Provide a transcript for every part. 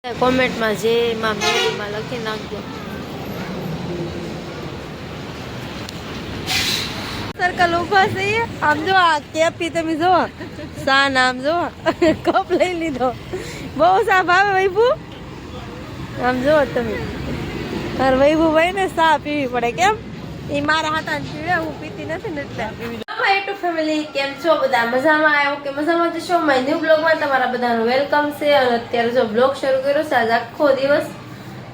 કોમેન્ટમાં જે માં મેરીમાં લખી નાખજો. સર્કલ ઉભા છે આમ જો આ કેપી તમે જો સા નામ જો કપ લઈ લીધો બહુ સા ભાવે વૈભુ આમ જો તમે મારે વૈભુ ભાઈ ને સા પીવી પડે કેમ એ મારા હાથા પીવે હું પીતી નથી ને એટલે યુટ્યુબ ફેમિલી કેમ છો બધા મજામાં આવ્યો કે મજામાં જશો માય ન્યુ બ્લોગમાં તમારા બધાનું વેલકમ છે અને અત્યારે જો બ્લોગ શરૂ કર્યો છે આજ આખો દિવસ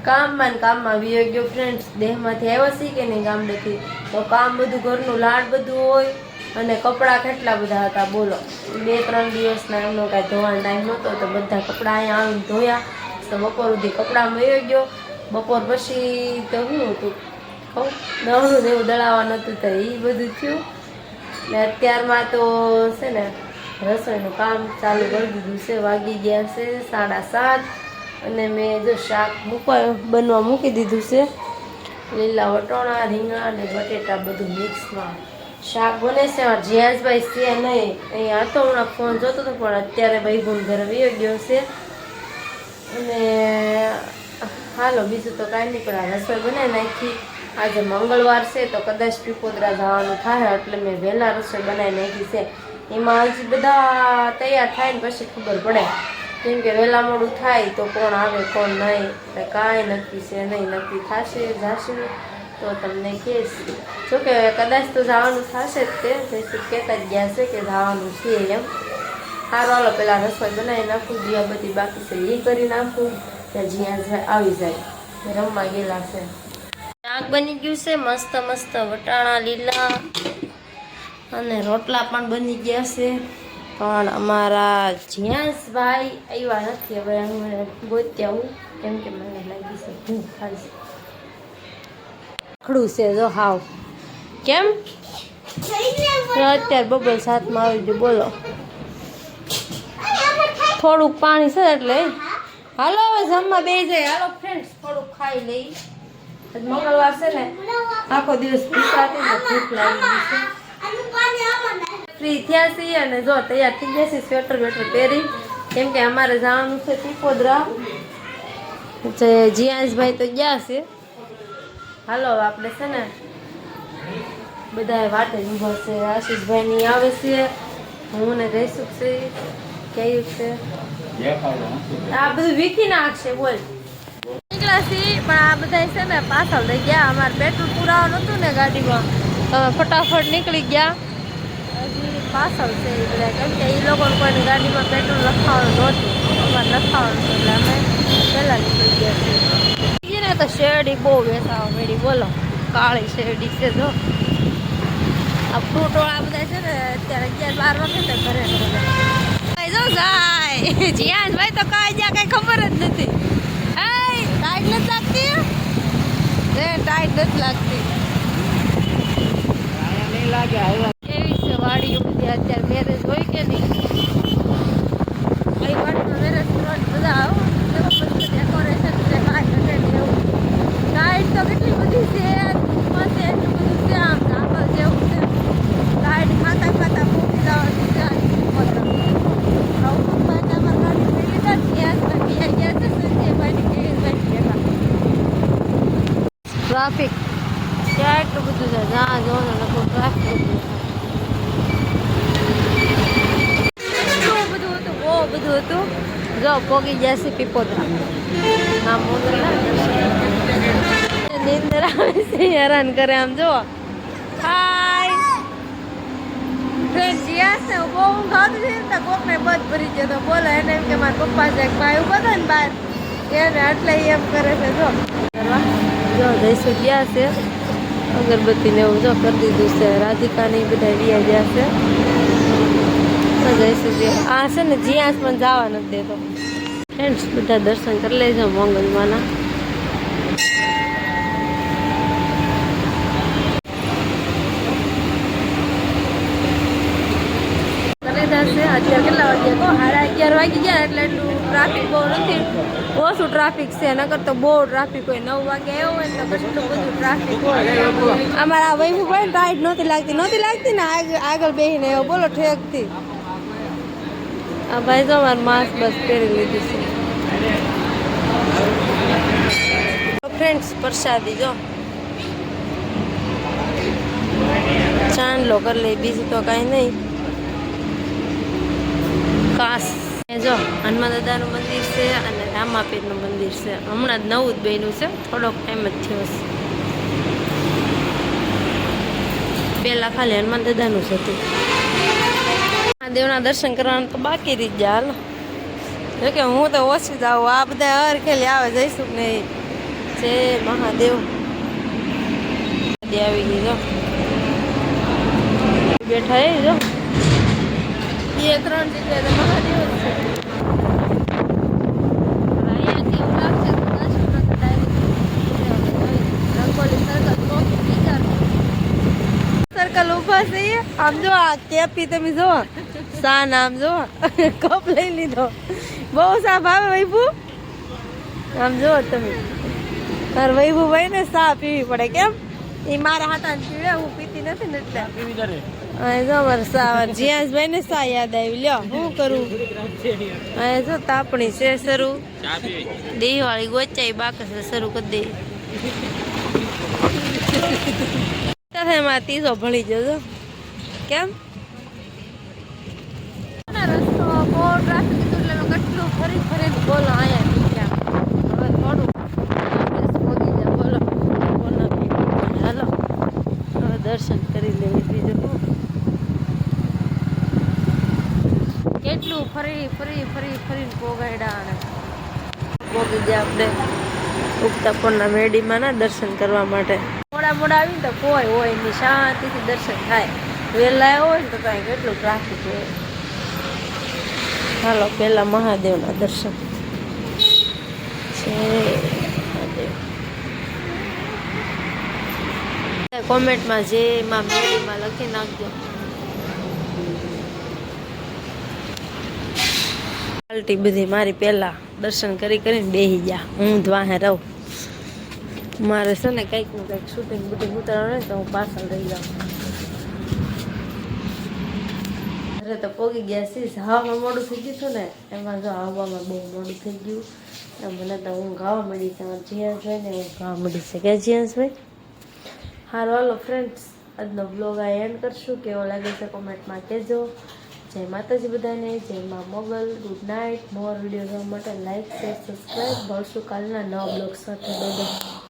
કામમાં વિયો ગયો ફ્રેન્ડ્સ દેહમાંથી આવ્યા છે કે નહીં ગામડેથી તો કામ બધું ઘરનું લાડ બધું હોય અને કપડાં કેટલા બધા હતા બોલો 2-3 દિવસના એમનો કાંઈ ધોવાનો ટાઈમ નહોતો તો બધા કપડાં અહીંયા આવીને ધોયા તો બપોર સુધી કપડાં વયો ગયો બપોર પછી તો શું હતું દળનું જેવું દળાવવાનું હતું તો એ બધું થયું ને અત્યારમાં તો છે ને રસોઈનું કામ ચાલુ કરી દીધું છે વાગી ગયા છે 7:30 અને મેં જો શાક બનવા મૂકી દીધું છે લીલા વટોણા રીંગણા અને બટેટા બધું મિક્સમાં શાક બને છે જીયાસભાઈ છે નહીં અહીંયા હતો હમણાં ફોન જોતો હતો પણ અત્યારે ભાઈ ઘરે વયો ગયો છે અને હાલો બીજું તો કાંઈ નહીં પણ આ રસોઈ બનાવી નાખી આજે મંગળવાર છે તો કદાચ પીપોદરા જવાનું થાય એટલે મેં વહેલા રસોઈ બનાવી નાખી છે એમાં હજી બધા તૈયાર થાય ને પછી ખબર પડે કેમ કે વહેલા મોડું થાય તો કોણ આવે કોણ નહીં એટલે કાંઈ નક્કી છે નહીં નક્કી થશે જશું તો તમને કહીશ જોકે કદાચ તો જવાનું થશે જ તે જઈશું કહેતા જ ગયા છે કે જવાનું છે એમ સારું હાલો પહેલાં રસોઈ બનાવી નાખું દિયા બધી બાકી છે એ કરી નાખું ત્યાં જ્યાં આવી જાય રમવા ગયેલા છે શાક બની ગયું છે મસ્ત મસ્ત વટાણા લીલા અને રોટલા પણ બની ગયા છે પણ અમારા જીયાસભાઈ આવ્યા નથી હવે હું ગોત્યા આવું કેમ કે મને લાગી છે ભૂખ ખાલી ખડું છે જો હાવ કેમ અત્યારે બબલ સાથમાં આવી ગયું બોલો થોડુંક પાણી છે એટલે હાલો હવે જમવા બે જાય હાલો ફ્રેન્ડ્સ થોડુંક ખાઈ લઈ મંગળવાર છે ને આખો દિવસ ભૂખ લાગી છે ફ્રી થયા છીએ અને જો તૈયાર થઈ ગયા છે સ્વેટર વેટર પહેરી કેમ કે અમારે જવાનું છે પીપોદરા જે જીયાસભાઈ તો ગયા છે હાલો આપણે છે ને બધા વાટે જ ઊભા છે આશીષભાઈ ની આવે છે હું ને જઈશું છે કેવું છે આ બધું વીખી નાખશે બોલ નીકળ્યા છીએ પણ આ બધા છે ને પાછળ લઈ ગયા અમારે પેટ્રોલ પુરાવાનું હતું ને ગાડીમાં ફટાફટ નીકળી ગયા પાછળ છે એ બધા કેમ કે એ લોકોને કોઈની ગાડીમાં પેટ્રોલ લખાવાનું નહોતું અમારે લખાવાનું હતું એટલે અમે પહેલાં નીકળી ગયા છીએ ને તો શેરડી બહુ વેચાવા મેળી બોલો કાળી શેરડી છે જો આ ફ્રૂટવાળા બધા છે ને અત્યારે 11-12 વાગે ઘરે ભાઈ જો જાય જીયાસભાઈ તો કાંઈ જ્યાં કાંઈ ખબર જ નથી ટાઈટ નથી લાગતી ટાઈટ નથી લાગતી નહીં લાગે એવી છે વાડીઓ બધી અત્યારે મેરેજ હોય કે નહીં કઈ વાડીમાં મેરેજ કરવાની બધા આવો ડેકોરેશન છે કાંઈ ઘટે નહીં એવું લાઈટ તો કેટલી બધી છે મસ્ત એટલું બધું છે આમ ધાબા જેવું છે લાઈટ ખાતા ખાતા મૂકી જવાની ટ્રાફિક ક્યાં એટલું બધું છે જ્યાં જો ને લોકો ટ્રાફિક બધું હતું બહુ બધું હતું જો પોગી ગયા છે પીપોદરા ના નીંદર આવે છે હેરાન કરે આમ જો હાય ફ્રેન્ડ જીયા છે બહુ ઊંઘ આવતી હતી ને કોકને બધ ભરી ગયો તો બોલો એને એમ કે મારા પપ્પા છે ભાઈ ઉભો હતો ને બહાર એને એટલે એમ કરે છે જો જઈશું ગયા છે અગરબત્તી ને એવું જો કરી દીધું છે રાધિકા ને બધા વ્યા ગયા છે જઈશું આ છે ને જીયાસ પણ જવા નથી દેતો ફ્રેન્ડ્સ બધા દર્શન કરી લેજો મંગલમાના અત્યારે કેટલા વાગ્યા તો 11:30 વાગી ગયા એટલે એટલું ટ્રાફિક બહુ નથી ઓછું ટ્રાફિક છે નકર તો બહુ ટ્રાફિક હોય 9 વાગે આવ્યો હોય ને તો કેટલું બધું ટ્રાફિક હોય અમારા વૈભવ ભાઈ ટાઈટ નહોતી લાગતી ને આગળ બેસીને એવો બોલો ઠેકથી આ ભાઈ તો અમારે માસ્ક બસ પહેરી લીધી છે ફ્રેન્ડ્સ પ્રસાદી જો ચાંદલો કરી લઈ, બીજું તો કાંઈ નહીં. કાશ જો હનુમાન દાદાનું મંદિર છે અને રામાપીરનું મંદિર છે. હમણાં જ નવું જ બન્યું છે, થોડોક ટાઈમ જ થયો છે. પહેલાં ખાલી હનુમાન દાદાનું જ હતું. મહાદેવના દર્શન કરવાનું તો બાકી રહી ગયા. હાલો જોકે હું તો ઓછી જ આવું, આ બધા હર ખેલી આવે જઈશું નહીં. જય મહાદેવ આવી ગઈ જો બેઠા એ જો 2-3 જગ્યાએ તો મહાદેવ જ છે. અહીંયાથી એવું લાગશે તો દર્શન સર્કલ ઊભા છે. આમ જો આ કેપી તમે જો સા નામ જો કપ લઈ લીધો. બહુ સા ભાવે વૈભુ. આમ જો તમે તાર વૈભુ ભાઈ ને સા પીવી પડે. કેમ એ મારા હાથા પીવે, હું પીતી નથી ને એટલે. જો મારે સા જીયાસભાઈ ને સા યાદ આવી. લ્યો શું કરું. જો તાપણી છે શરૂ, દિવાળી ગોચાઈ બાકી છે શરૂ કરી દે. એમાં ત્રીજો ભળી જજો. કેમ રસ્તો બહુ ટ્રાફિક હતું એટલે મેં કેટલું ફરી ફરીને બોલો અહીંયા હવે થોડું પહોંચી જાય. બોલો બોલો હાલો હવે દર્શન કરી લેવી. બીજું કેટલું ફરી ફરીને પોગાડ્યા અને પોગી ગયા આપણે ઉગતા પૂર્ણા મેડીમાં ના દર્શન કરવા માટે. મોડા આવીને તો કોઈ હોય નહીં, શાંતિથી દર્શન થાય. વહેલા હોય ને તો કાંઈ કેટલું ટ્રાફિક હોય. હાલો પહેલાં મહાદેવના દર્શન છે. કોમેન્ટમાં જે એમાં મેડીમાં લખી નાખજો. પાલટી બધી મારી પહેલાં દર્શન કરીને બેસી ગયા. હું વાહે રહું. મારે છે ને કંઈક ને કંઈક શૂટિંગ બુટિંગ ઉતારવાનું હોય તો હું પાછળ રહી જાઉં. અરે તો પોગી ગયા છીએ. હવામાં મોડું થઈ ગયું હતું ને એમાં જો હવામાં બહુ મોડું થઈ ગયું. મને તો હું ગાવા મળી છે. જીયાસભાઈ ને હું ગાવા મળી છે. કે જીયાસભાઈ સારું હાલો ફ્રેન્ડ્સ આજનો બ્લોગ આ એન્ડ કરશું. કેવો લાગે છે કોમેન્ટમાં કહેજો. જય માતાજી બધાને, જય મા Mogal. Good night. More video જોવા માટે લાઈક શેર સબસ્ક્રાઈબ. મળશું કાલના નવા બ્લોગ સાથે.